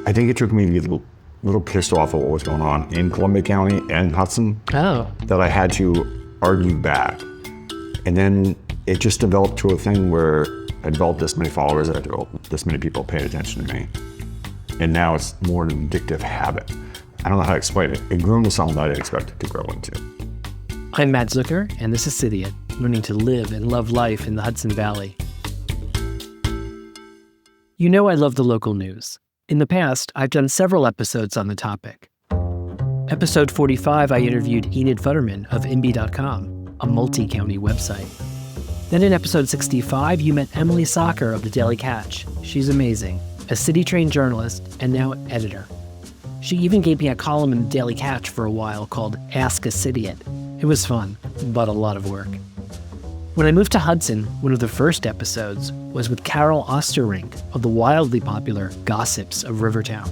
I think it took me to get a little pissed off at what was going on in Columbia County and Hudson. Oh. That I had to argue back. And then it just developed to a thing where I developed this many followers, I developed this many people paying attention to me. And now it's more an addictive habit. I don't know how to explain it. It grew into something I didn't expect it to grow into. I'm Matt Zucker, and this is Cidiot, learning to live and love life in the Hudson Valley. You know I love the local news. In the past, I've done several episodes on the topic. Episode 45, I interviewed Enid Futterman of MB.com, a multi-county website. Then in episode 65, you met Emily Socker of The Daily Catch. She's amazing, a city-trained journalist and now editor. She even gave me a column in The Daily Catch for a while called Ask a Cidiot. It was fun, but a lot of work. When I moved to Hudson, one of the first episodes was with Carol Osterrink of the wildly popular Gossips of Rivertown.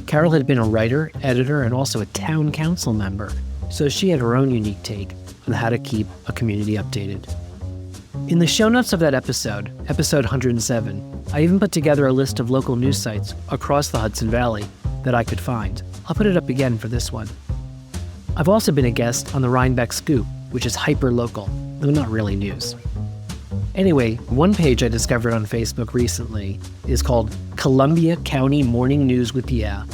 Carol had been a writer, editor, and also a town council member, so she had her own unique take on how to keep a community updated. In the show notes of that episode, episode 107, I even put together a list of local news sites across the Hudson Valley that I could find. I'll put it up again for this one. I've also been a guest on the Rhinebeck Scoop, which is hyperlocal, though not really news. Anyway, one page I discovered on Facebook recently is called Columbia County Morning News with Yeah.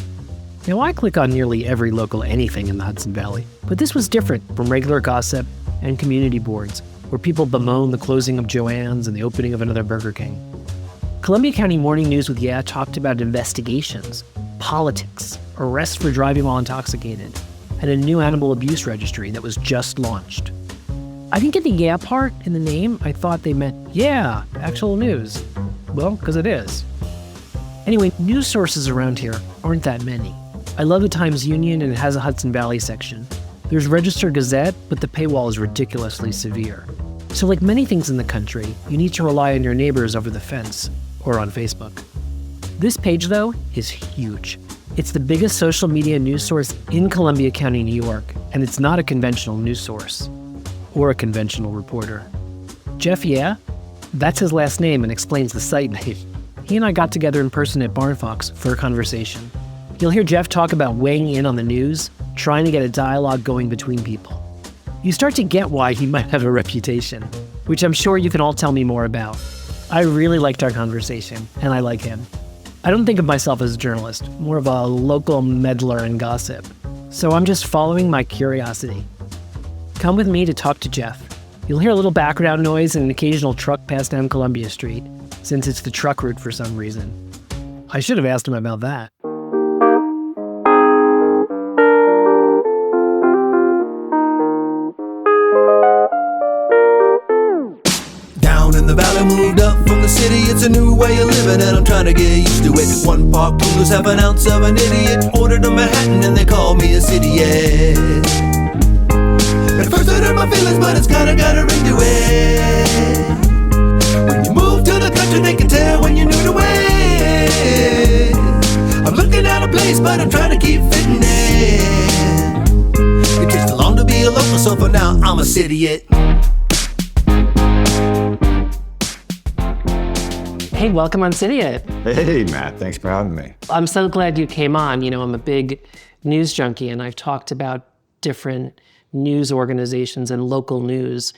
Now, I click on nearly every local anything in the Hudson Valley, but this was different from regular gossip and community boards, where people bemoan the closing of Joann's and the opening of another Burger King. Columbia County Morning News with Yeah talked about investigations, politics, arrests for driving while intoxicated, and a new animal abuse registry that was just launched. I didn't get the yeah part in the name. I thought they meant, yeah, actual news. Well, because it is. Anyway, news sources around here aren't that many. I love the Times-Union, and it has a Hudson Valley section. There's Register Gazette, but the paywall is ridiculously severe. So like many things in the country, you need to rely on your neighbors over the fence or on Facebook. This page, though, is huge. It's the biggest social media news source in Columbia County, New York, and it's not a conventional news source or a conventional reporter. Jeff Yeah, that's his last name and explains the site name. He and I got together in person at Barn Fox for a conversation. You'll hear Jeff talk about weighing in on the news, trying to get a dialogue going between people. You start to get why he might have a reputation, which I'm sure you can all tell me more about. I really liked our conversation, and I like him. I don't think of myself as a journalist, more of a local meddler and gossip. So I'm just following my curiosity. Come with me to talk to Jeff. You'll hear a little background noise and an occasional truck pass down Columbia Street, since it's the truck route for some reason. I should have asked him about that. In the valley, moved up from the city. It's a new way of living and I'm trying to get used to it. One park coolers, half an ounce of an idiot. Ordered a Manhattan and they call me a Cidiot. At first I hurt my feelings, but it's kinda got a ring to it. When you move to the country, they can tell when you're new to it. I'm looking at a place, but I'm trying to keep fitting in. It takes too long to be a local, so for now I'm a Cidiot. Hey, welcome on Cidiot. Hey, Matt, thanks for having me. I'm so glad you came on. You know, I'm a big news junkie, and I've talked about different news organizations and local news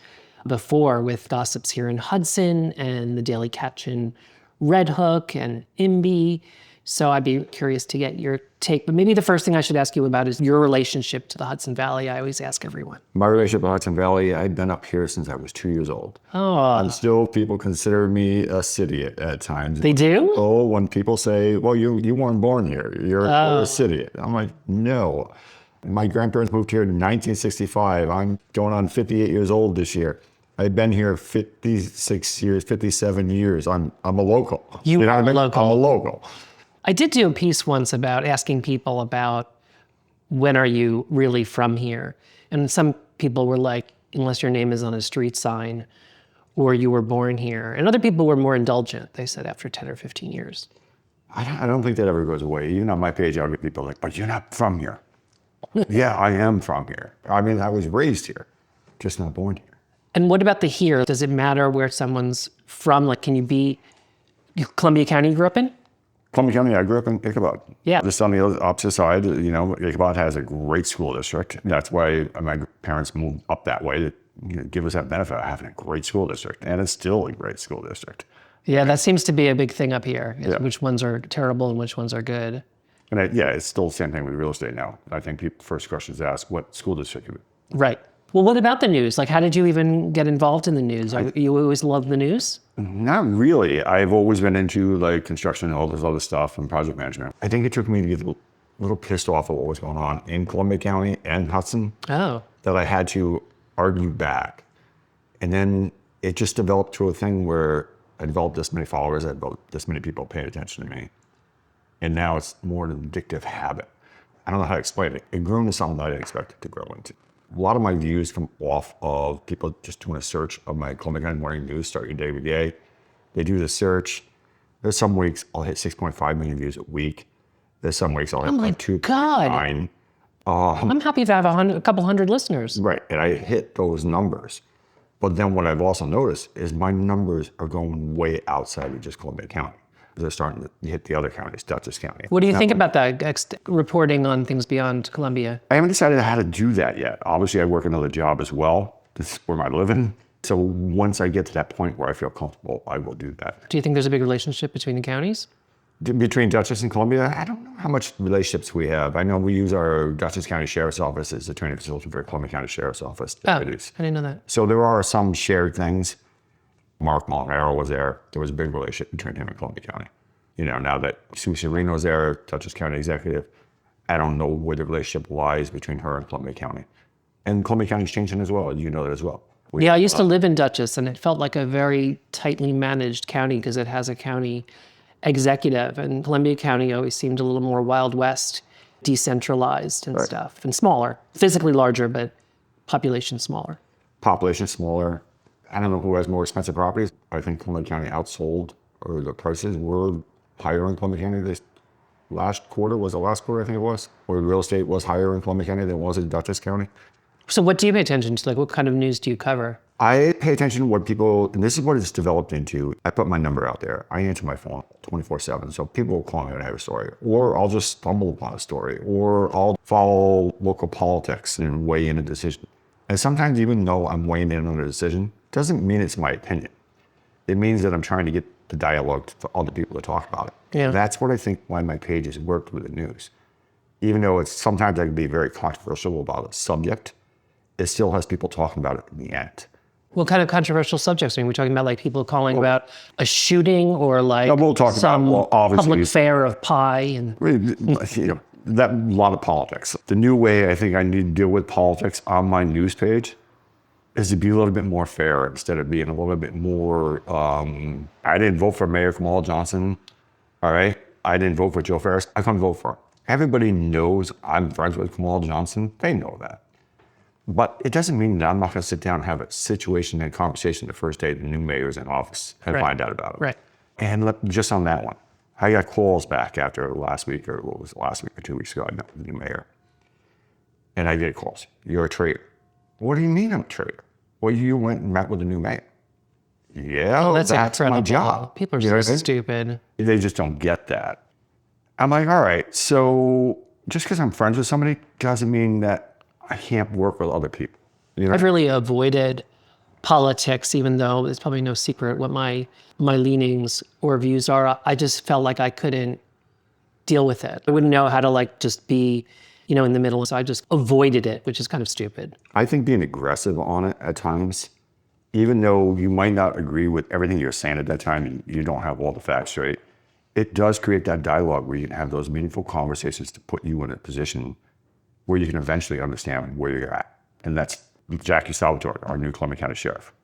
before with Gossips here in Hudson and the Daily Catch in Red Hook and MB. So I'd be curious to get your take. But maybe the first thing I should ask you about is your relationship to the Hudson Valley. I always ask everyone. My relationship with Hudson Valley, I've been up here since I was 2 years old. Oh. And still people consider me a Cidiot at times. They do? Oh, when people say, well, you weren't born here. You're a Cidiot. I'm like, no. My grandparents moved here in 1965. I'm going on 58 years old this year. I've been here 56 years, 57 years. I'm a local. You know are what I mean? local. I'm a local. I did do a piece once about asking people about when are you really from here? And some people were like, unless your name is on a street sign or you were born here. And other people were more indulgent. They said after 10 or 15 years. I don't think that ever goes away. Even on my page, I'll get people like, but you're not from here. Yeah, I am from here. I mean, I was raised here, just not born here. And what about the here? Does it matter where someone's from? Like, can you be Columbia County you grew up in? Columbia County, I grew up in Ichabod. Yeah. Just on the opposite side, Ichabod has a great school district. That's why my parents moved up that way to give us that benefit of having a great school district. And it's still a great school district. Yeah, that seems to be a big thing up here, is Yeah. which ones are terrible and which ones are good. And it's still the same thing with real estate now. I think people first questions ask, what school district are you in? Right. Well, what about the news? Like, how did you even get involved in the news? You always loved the news? Not really. I've always been into like construction and all this other stuff and project management. I think it took me to get a little pissed off at what was going on in Columbia County and Hudson Oh. that I had to argue back. And then it just developed to a thing where I developed this many followers, I developed this many people paying attention to me. And now it's more an addictive habit. I don't know how to explain it. It grew into something that I didn't expect it to grow into. A lot of my views come off of people just doing a search of my Columbia County Morning News, start your day every day. They do the search. There's some weeks I'll hit 6.5 million views a week. There's some weeks I'll hit my like 2.9. God. I'm happy to have a couple hundred listeners. Right, and I hit those numbers. But then what I've also noticed is my numbers are going way outside of just Columbia County. They're starting to hit the other counties, Dutchess County. What do you think about that, reporting on things beyond Columbia? I haven't decided how to do that yet. Obviously, I work another job as well. This is where I'm living. So once I get to that point where I feel comfortable, I will do that. Do you think there's a big relationship between the counties? Between Dutchess and Columbia, I don't know how much relationships we have. I know we use our Dutchess County Sheriff's Office as the training facility for Columbia County Sheriff's Office. I didn't know that. So there are some shared things. Mark Molinaro was there. There was a big relationship between him and Columbia County. Now that Sue Sereno's there, Dutchess County Executive, I don't know where the relationship lies between her and Columbia County. And Columbia County's changing as well. You know that as well. I used to live in Dutchess, and it felt like a very tightly managed county because it has a county executive. And Columbia County always seemed a little more Wild West, decentralized and stuff, and smaller. Physically larger, but population smaller. Population smaller. I don't know who has more expensive properties. I think Columbia County outsold, or the prices were higher in Columbia County this last quarter. Was the last quarter, I think it was, where real estate was higher in Columbia County than it was in Dutchess County. So what do you pay attention to? Like, what kind of news do you cover? I pay attention to what people, and this is what it's developed into. I put my number out there. I answer my phone 24/7. So people will call me when I have a story, or I'll just stumble upon a story, or I'll follow local politics and weigh in a decision. And sometimes even though I'm weighing in on a decision, doesn't mean it's my opinion. It means that I'm trying to get the dialogue for other people to talk about it. Yeah. That's what I think why my page has worked with the news. Even though it's sometimes I can be very controversial about a subject, it still has people talking about it in the end. What kind of controversial subjects? I mean, we're talking about like people calling about a shooting or like we'll talk some about, obviously, public fare of pie and that a lot of politics. The new way I think I need to deal with politics on my news page is to be a little bit more fair instead of being a little bit more, I didn't vote for Mayor Kamala Johnson, all right? I didn't vote for Joe Ferris. I couldn't vote for him. Everybody knows I'm friends with Kamala Johnson. They know that. But it doesn't mean that I'm not going to sit down and have a situation and conversation the first day the new mayor's in office and find out about it. Right. And just on that one, I got calls back after last week, or what was it, last week or 2 weeks ago, I met with the new mayor. And I get calls. You're a traitor. What do you mean I'm a traitor? Well, you went and met with the new mayor. Yeah, that's my incredible. job. People are You know what so I mean? stupid. They just don't get that. I'm like, all right, so just because I'm friends with somebody doesn't mean that I can't work with other people. I've really avoided politics, even though it's probably no secret what my leanings or views are. I just felt like I couldn't deal with it. I wouldn't know how to like just be, in the middle. So I just avoided it, which is kind of stupid. I think being aggressive on it at times, even though you might not agree with everything you're saying at that time, you don't have all the facts straight, it does create that dialogue where you can have those meaningful conversations to put you in a position where you can eventually understand where you're at. And that's Jackie Salvatore, our new Columbia County Sheriff.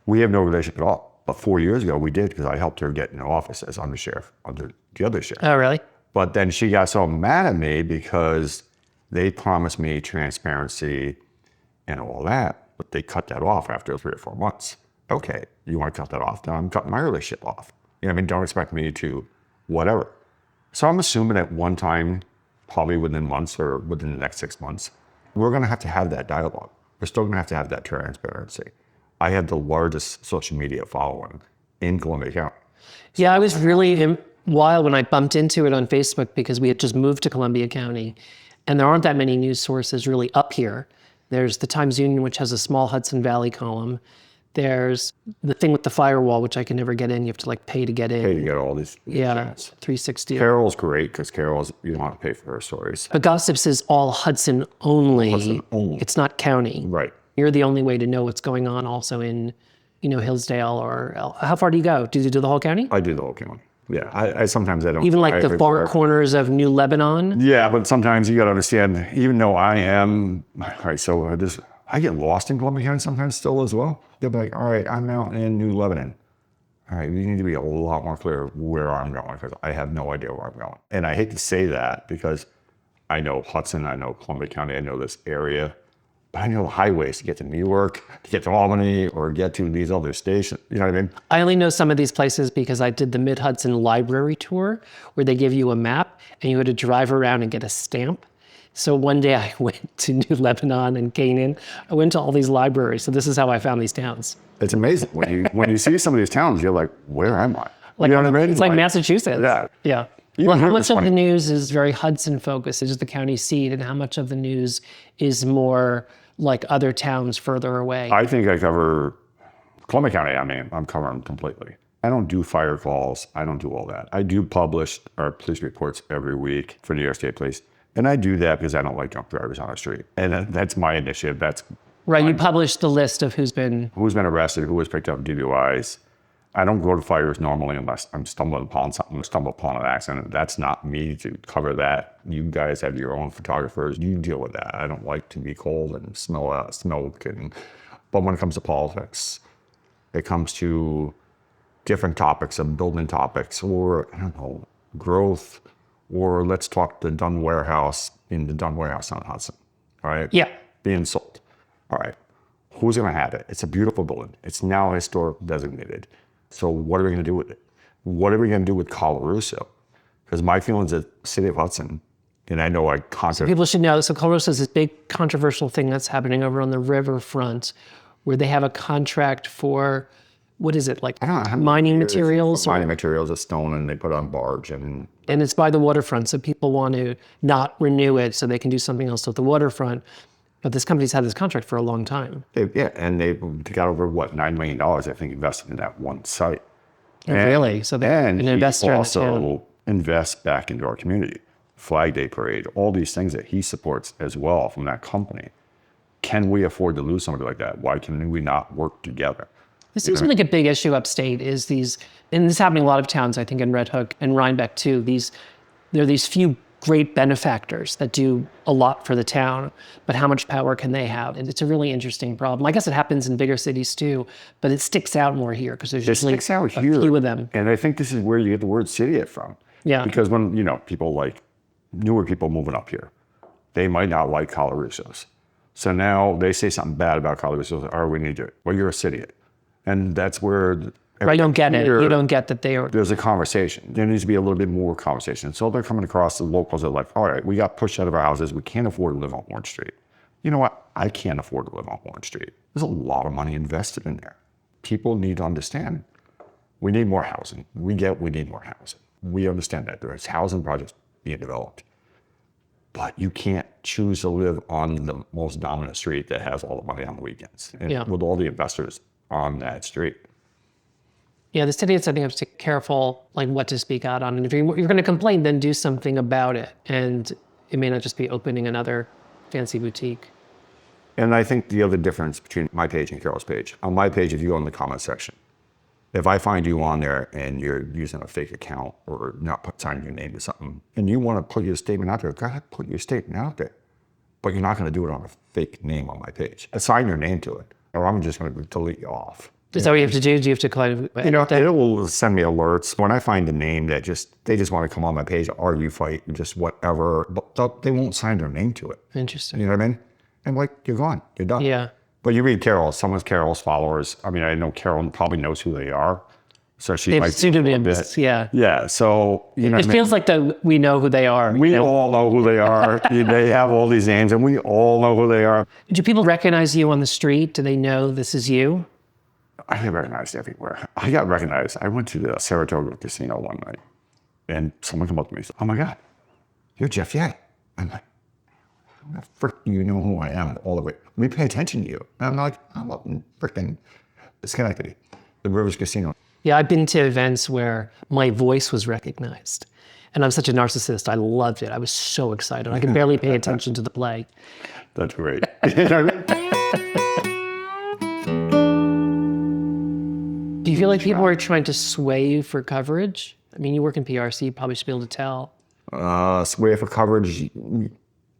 We have no relationship at all. But 4 years ago, we did, because I helped her get in office as undersheriff under the other sheriff. Oh, really? But then she got so mad at me because they promised me transparency and all that, but they cut that off after 3 or 4 months. Okay, you want to cut that off? Then I'm cutting my relationship off. Don't expect me to whatever. So I'm assuming at one time, probably within months or within the next 6 months, we're going to have that dialogue. We're still going to have that transparency. I have the largest social media following in Columbia County. Yeah, I was really wild when I bumped into it on Facebook because we had just moved to Columbia County, and there aren't that many news sources really up here. There's the Times-Union, which has a small Hudson Valley column. There's the thing with the firewall, which I can never get in. You have to like pay to get in. Pay to get all these. Yeah, channels. 360. Carol's great because Carol's, you don't have to pay for her stories. But Gossips is all Hudson only. Hudson only. It's not county. Right. You're the only way to know what's going on also in, Hillsdale or how far do you go? Do you do the whole county? I do the whole county. Yeah, I sometimes I don't. Even like the far corners of New Lebanon? Yeah, but sometimes you got to understand, even though I am, all right, so I get lost in Columbia County sometimes still as well. They'll be like, all right, I'm out in New Lebanon. All right, you need to be a lot more clear where I'm going because I have no idea where I'm going. And I hate to say that because I know Hudson, I know Columbia County, I know this area, but I know the highways to get to New York, to get to Albany, or get to these other stations. You know what I mean? I only know some of these places because I did the Mid-Hudson Library Tour where they give you a map and you had to drive around and get a stamp. So one day I went to New Lebanon and Canaan. I went to all these libraries. So this is how I found these towns. It's amazing. When you see some of these towns, you're like, where am I? Like, you know what I mean? It's like Massachusetts. Yeah. Yeah. Well, how much of the news is very Hudson focused? It's just the county seat, and how much of the news is more like other towns further away? I think I cover Columbia County. I mean, I'm covering completely. I don't do fire calls. I don't do all that. I do publish our police reports every week for New York State Police. And I do that because I don't like drunk drivers on the street. And that's my initiative. That's right. You publish the list of who's been arrested, who was picked up DUIs. I don't go to fires normally unless I'm stumbling upon something, stumble upon an accident. That's not me to cover that. You guys have your own photographers. You deal with that. I don't like to be cold and smell out smoke. But when it comes to politics, it comes to different topics of building topics or, I don't know, growth, or let's talk the Dunn Warehouse in the Dunn Warehouse on Hudson, all right? Yeah. Being sold. All right. Who's going to have it? It's a beautiful building. It's now historic designated. So what are we going to do with it? What are we going to do with Colarusso? Because my feelings at City of Hudson, and I know people should know, so Colarusso is this big controversial thing that's happening over on the riverfront where they have a contract for, what is it, like mining materials? Mining materials, a stone, and they put it on barge. And it's by the waterfront, so people want to not renew it so they can do something else with the waterfront. But this company's had this contract for a long time. And they got over, $9 million, I think, invested in that one site. Really? So they're an investor in the town. Also invest back into our community. Flag Day Parade, all these things that he supports as well from that company. Can we afford to lose somebody like that? Why can we not work together? This seems like a big issue upstate is these, and this is happening in a lot of towns, I think in Red Hook and Rhinebeck too, there are these few great benefactors that do a lot for the town, but how much power can they have? And it's a really interesting problem. I guess it happens in bigger cities too, but it sticks out more here because there's usually a few of them. And I think this is where you get the word Cidiot from. Yeah. Because when, people like newer people moving up here, they might not like Colarusso's. So now they say something bad about Colarusso's, or we need to, well, you're a Cidiot. And that's where... I don't get it. You don't get that they are... There's a conversation. There needs to be a little bit more conversation. So they're coming across, the locals are like, all right, we got pushed out of our houses. We can't afford to live on Orange Street. You know what? I can't afford to live on Orange Street. There's a lot of money invested in there. People need to understand. We need more housing. We need more housing. We understand that. There's housing projects being developed. But you can't choose to live on the most dominant street that has all the money on the weekends. And with all the investors on that street. Yeah, the Cidiot, I think, have to be careful, like what to speak out on. And if you're going to complain, then do something about it. And it may not just be opening another fancy boutique. And I think the other difference between my page and Carol's page, on my page, if you go in the comment section, if I find you on there and you're using a fake account or not signing your name to something, and you want to put your statement out there, go ahead, put your statement out there. But you're not going to do it on a fake name on my page. Assign your name to it, or I'm just going to delete you off. Is that what you have to do? Do you have to kind of... it will send me alerts. When I find a name that they just want to come on my page, argue, fight, just whatever, but they won't sign their name to it. Interesting. You know what I mean? And you're gone. You're done. Yeah. But you read Carol, some of Carol's followers, I mean, I know Carol probably knows who they are. So she might... pseudonyms, yeah. Yeah, so... It feels like we know who they are. We all know who they are. They have all these names, and we all know who they are. Do people recognize you on the street? Do they know this is you? I get recognized everywhere. I got recognized. I went to the Saratoga Casino one night, And someone come up to me and said, "Oh my God, you're Jeff Ye." I'm like, "How the frick do you know who I am all the way? Let me pay attention to you." And I'm like, "I'm up in frickin' Schenectady, the Rivers Casino." Yeah, I've been to events where my voice was recognized. And I'm such a narcissist. I loved it. I was so excited. I could barely pay attention to the play. That's great. You know what I mean? Do you feel like people are trying to sway you for coverage? I mean, you work in PR, so you probably should be able to tell. Sway for coverage,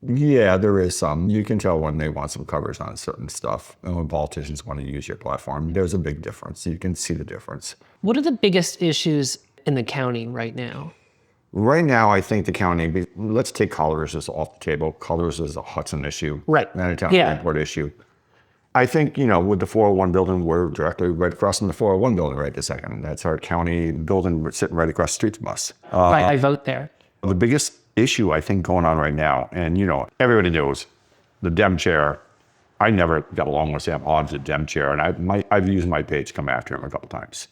yeah, there is some. You can tell when they want some coverage on certain stuff, and when politicians want to use your platform, there's a big difference. You can see the difference. What are the biggest issues in the county right now? Right now, I think the county, let's take colors as off the table. Colors is a Hudson issue. Right. And a town Yeah. airport issue. I think, with the 401 building, we're directly right across from the 401 building right this second. That's our county building sitting right across the street from us. Right, I vote there. The biggest issue I think going on right now, and everybody knows the Dem chair. I never got along with Sam Hodge, the Dem chair, and I've used my page to come after him a couple times.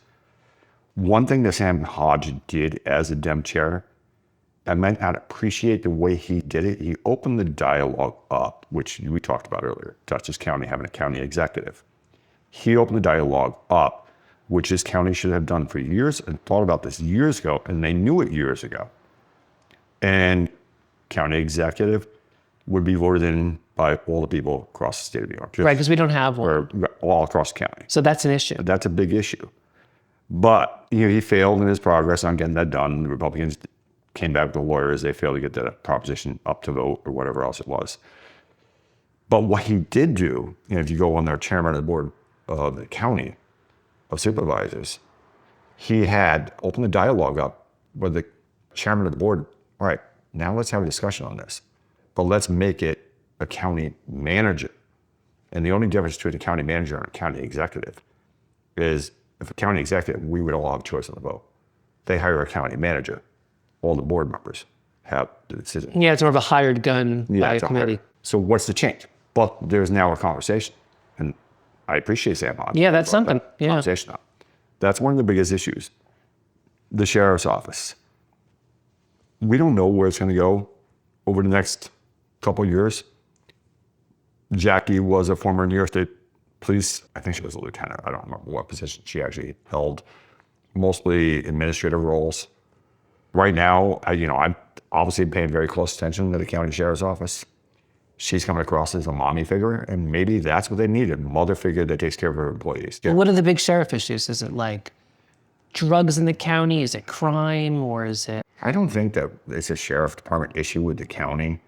One thing that Sam Hodge did as a Dem chair, I might not appreciate the way he did it. He opened the dialogue up, which we talked about earlier, Dutchess County having a county executive. He opened the dialogue up, which this county should have done for years and thought about this years ago, and they knew it years ago. And county executive would be voted in by all the people across the state of New York. Right, because we don't have one. Or all across the county. So that's an issue. That's a big issue. But he failed in his progress on getting that done. The Republicans came back with the lawyers. They failed to get that proposition up to vote or whatever else it was. But what he did do, if you go on their chairman of the board of the county of supervisors, he had opened the dialogue up with the chairman of the board. All right, now let's have a discussion on this, but let's make it a county manager. And the only difference between a county manager and a county executive is if a county executive, we would all have a choice on the vote. They hire a county manager. All the board members have the decision. Yeah, it's more of a hired gun by a committee. So what's the change? But there's now a conversation. And I appreciate Sam Hodge. Yeah, that's something. Yeah. Conversation up. That's one of the biggest issues. The sheriff's office. We don't know where it's going to go over the next couple of years. Jackie was a former New York State police. I think she was a lieutenant. I don't remember what position she actually held. Mostly administrative roles. Right now, I'm obviously paying very close attention to the county sheriff's office. She's coming across as a mommy figure, and maybe that's what they need, a mother figure that takes care of her employees. Yeah. What are the big sheriff issues? Is it like drugs in the county? Is it crime, or is it? I don't think that it's a sheriff department issue with the county.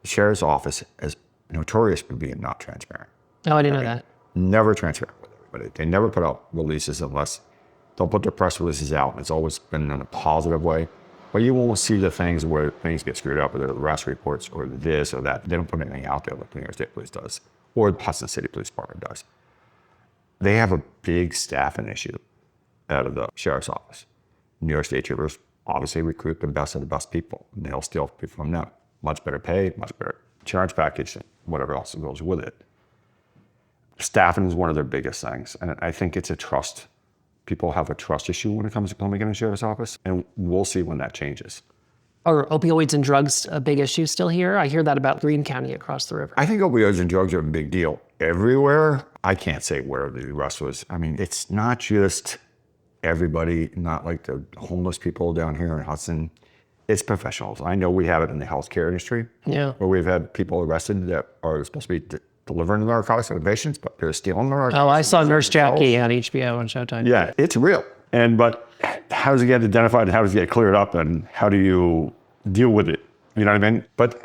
The sheriff's office is notorious for being not transparent. Oh, I didn't know that. Never transparent with everybody. They never put out releases unless they'll put their press releases out. And it's always been in a positive way. But you won't see the things where things get screwed up, or the arrest reports, or this or that. They don't put anything out there like the New York State Police does, or the Hudson City Police Department does. They have a big staffing issue out of the sheriff's office. New York State troopers obviously recruit the best of the best people, and they'll steal people from them. Much better pay, much better charge package, and whatever else goes with it. Staffing is one of their biggest things, and I think it's a trust. People have a trust issue when it comes to plumbing in the sheriff's office, and we'll see when that changes. Are opioids and drugs a big issue still here? I hear that about Greene County across the river. I think opioids and drugs are a big deal everywhere. I can't say where the rest was. I mean, it's not just everybody, not like the homeless people down here in Hudson. It's professionals. I know we have it in the healthcare industry, Yeah. where we've had people arrested that are supposed to be delivering narcotics to patients, but they're stealing narcotics. Oh, I saw Nurse Jackie on HBO on Showtime. Yeah, it's real. But how does it get identified, and how does it get cleared up, and how do you deal with it? You know what I mean? But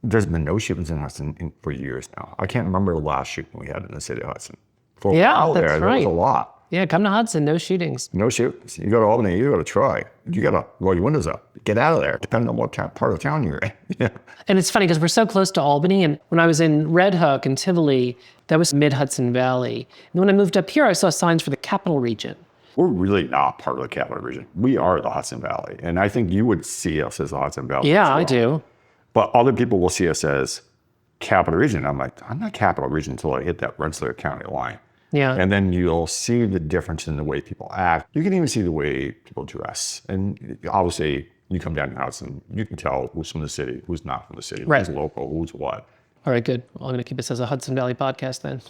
there's been no shootings in Hudson for years now. I can't remember the last shooting we had in the city of Hudson. For a Yeah, while that's there right. was a lot. Yeah, come to Hudson, no shootings. No shootings. You go to Albany, you go to Troy. You got to roll your windows up. Get out of there, depending on what part of town you're in. Yeah. And it's funny because we're so close to Albany. And when I was in Red Hook and Tivoli, that was mid-Hudson Valley. And when I moved up here, I saw signs for the Capital Region. We're really not part of the Capital Region. We are the Hudson Valley. And I think you would see us as the Hudson Valley. Yeah, as well. I do. But other people will see us as Capital Region. I'm like, I'm not Capital Region until I hit that Rensselaer County line. Yeah. And then you'll see the difference in the way people act. You can even see the way people dress. And obviously, You come down to the house and you can tell who's from the city, who's not from the city, Right. who's local, who's what. All right, good. Well, I'm going to keep this as a Hudson Valley podcast then.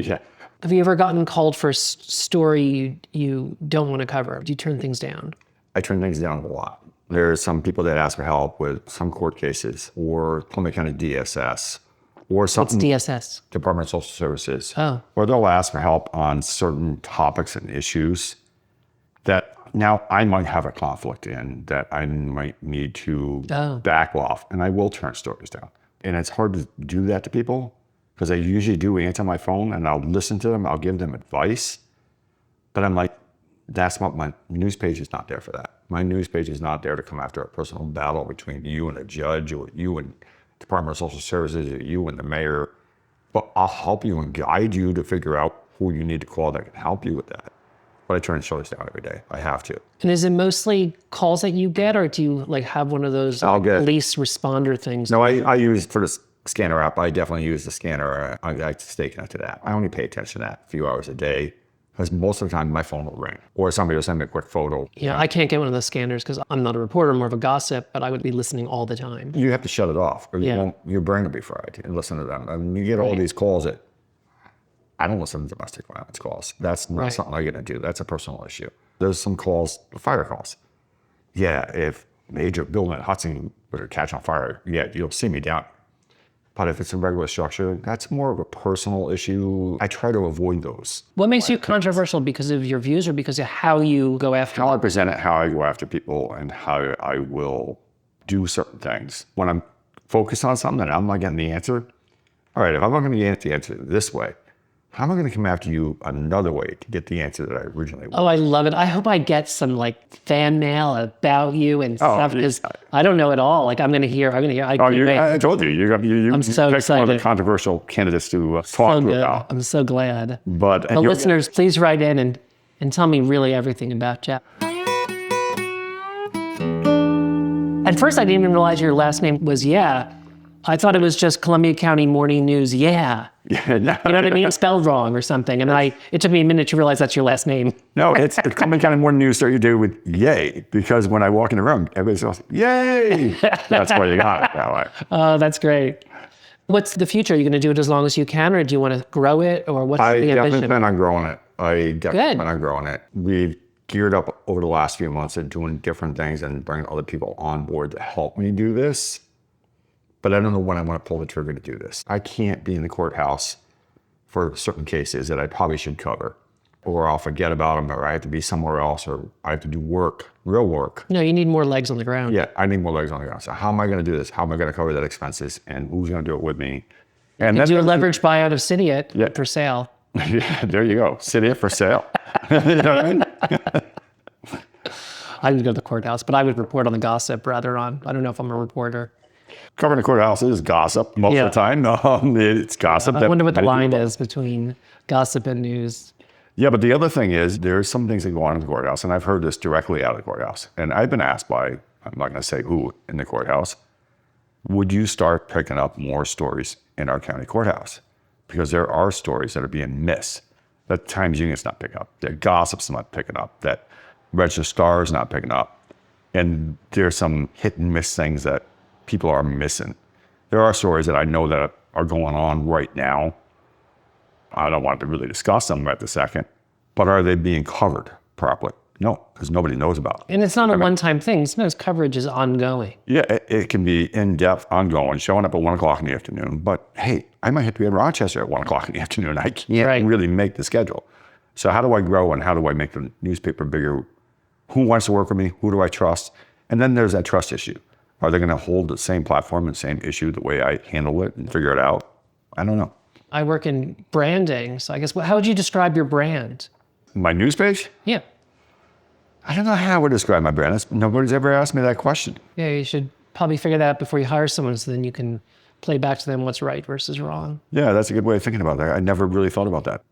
Yeah. Have you ever gotten called for a story you don't want to cover? Do you turn things down? I turn things down a lot. There's some people that ask for help with some court cases or Columbia County DSS or What's something. DSS? Department of Social Services. Oh. Or they'll ask for help on certain topics and issues that now I might have a conflict in, that I might need to back off, and I will turn stories down. And it's hard to do that to people because I usually do answer my phone and I'll listen to them, I'll give them advice. But I'm like, that's what my news page is not there for that. My news page is not there to come after a personal battle between you and a judge or you and Department of Social Services or you and the mayor. But I'll help you and guide you to figure out who you need to call that can help you with that. But I turn stories down every day. I have to. And is it mostly calls that you get, or do you like have one of those I'll get- police responder things? No, I use for the scanner app. I definitely use the scanner. I like to stay connected to that. I only pay attention to that a few hours a day because most of the time my phone will ring or somebody will send me a quick photo. Yeah, I can't get one of those scanners because I'm not a reporter, I'm more of a gossip, but I would be listening all the time. You have to shut it off or Yeah. your brain will be fried and listen to them. I mean, you get all these calls that I don't listen to domestic violence calls. That's not something I'm going to do. That's a personal issue. There's some calls, fire calls. Yeah, if major building at Hudson were to catch on fire, yeah, you'll see me down. But if it's a regular structure, that's more of a personal issue. I try to avoid those. What makes you controversial? Because of your views or because of how you go after? How I present it, how I go after people, and how I will do certain things. When I'm focused on something and I'm not getting the answer, all right, if I'm not going to get the answer this way, how am I going to come after you another way to get the answer that I originally wanted? Oh, I love it. I hope I get some like fan mail about you and stuff because I don't know at all. Like I'm going to hear. I told you. I'm so picked one of the excited. controversial candidates to talk So to good. about. I'm so glad. But The listeners, please write in and tell me really everything about Jeff. At first, I didn't even realize your last name was Yeah. I thought it was just Columbia County Morning News. Yeah. Yeah, no, You know what I mean? It's spelled wrong or something. And it took me a minute to realize that's your last name. no, it's Columbia County Morning News. Start your day with yay, because when I walk in the room, everybody says yay. That's why you got it that way. Oh, that's great. What's the future? Are you going to do it as long as you can, or do you want to grow it, or what's I the definitely ambition? plan on growing it. I definitely Good. plan on growing it. We've geared up over the last few months and doing different things and bringing other people on board to help me do this. But I don't know when I want to pull the trigger to do this. I can't be in the courthouse for certain cases that I probably should cover, or I'll forget about them, or I have to be somewhere else, or I have to do work, real work. No, you need more legs on the ground. Yeah, I need more legs on the ground. So how am I going to do this? How am I going to cover that expenses? And who's going to do it with me? And Do a leverage buyout of Cidiot for sale. Yeah, there you go. Cidiot for sale. You know what I mean? I would go to the courthouse, but I would report on the gossip rather on. I don't know if I'm a reporter. Covering the courthouse is gossip most of the time. It's gossip. I wonder what the line is between gossip and news. Yeah, but the other thing is there's some things that go on in the courthouse, and I've heard this directly out of the courthouse. And I've been asked by, I'm not going to say who in the courthouse, would you start picking up more stories in our county courthouse? Because there are stories that are being missed, that Times Union's not picking up, that gossip's not picking up, that Register Star's not picking up. And there's some hit and miss things that people are missing. There are stories that I know that are going on right now. I don't want to really discuss them right this second, but are they being covered properly? No, because nobody knows about them. And it's not a one-time thing. Sometimes coverage is ongoing. Yeah, it can be in-depth, ongoing, showing up at 1 o'clock in the afternoon. But hey, I might have to be in Rochester at 1 o'clock in the afternoon. I can't really make the schedule. So how do I grow and how do I make the newspaper bigger? Who wants to work with me? Who do I trust? And then there's that trust issue. Are they going to hold the same platform and same issue the way I handle it and figure it out? I don't know. I work in branding, so I guess, how would you describe your brand? My news page? Yeah. I don't know how I would describe my brand. Nobody's ever asked me that question. Yeah, you should probably figure that out before you hire someone so then you can play back to them what's right versus wrong. Yeah, that's a good way of thinking about that. I never really thought about that.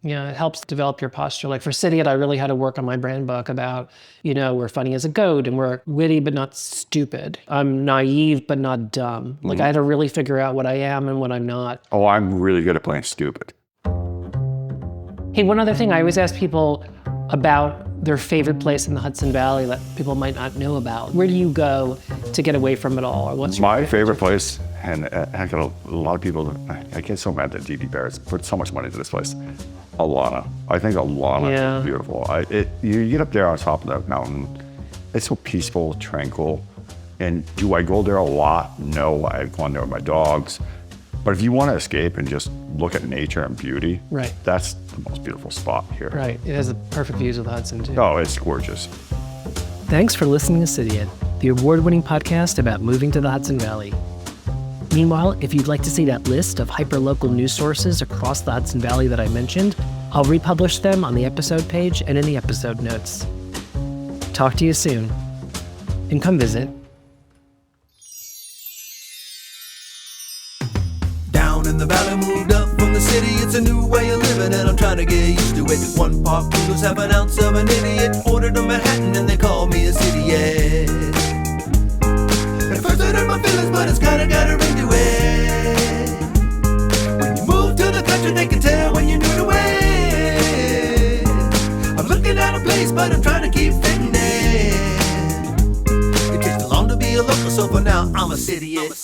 Yeah, it helps develop your posture. Like for Cidiot, I really had to work on my brand book about, we're funny as a goat and we're witty but not stupid. I'm naive but not dumb. Like I had to really figure out what I am and what I'm not. Oh, I'm really good at playing stupid. Hey, one other thing I always ask people about their favorite place in the Hudson Valley that people might not know about? Where do you go to get away from it all? Or what's your My favorite place, and heck, a lot of people, I get so mad that D.D. Barrett's put so much money into this place. Alana. I think Alana is beautiful. You get up there on top of that mountain, it's so peaceful, tranquil. And do I go there a lot? No, I've gone there with my dogs. But if you want to escape and just look at nature and beauty, Right. that's the most beautiful spot here. Right. It has the perfect views of the Hudson, too. Oh, it's gorgeous. Thanks for listening to Cidiot, the award-winning podcast about moving to the Hudson Valley. Meanwhile, if you'd like to see that list of hyperlocal news sources across the Hudson Valley that I mentioned, I'll republish them on the episode page and in the episode notes. Talk to you soon. And come visit. Down in the valley, moved up from the city. It's a new way of living and I'm trying to get used to it. 1 pot noodles, half an ounce of an idiot. Ordered a Manhattan and they call me a Cidiot. At first I hurt my feelings, but it's kinda got a ring to it. When you move to the country, they can tell when you're new to it. I'm looking at a place, but I'm trying to keep fitting in. It takes too long to be a local, so for now I'm a Cidiot.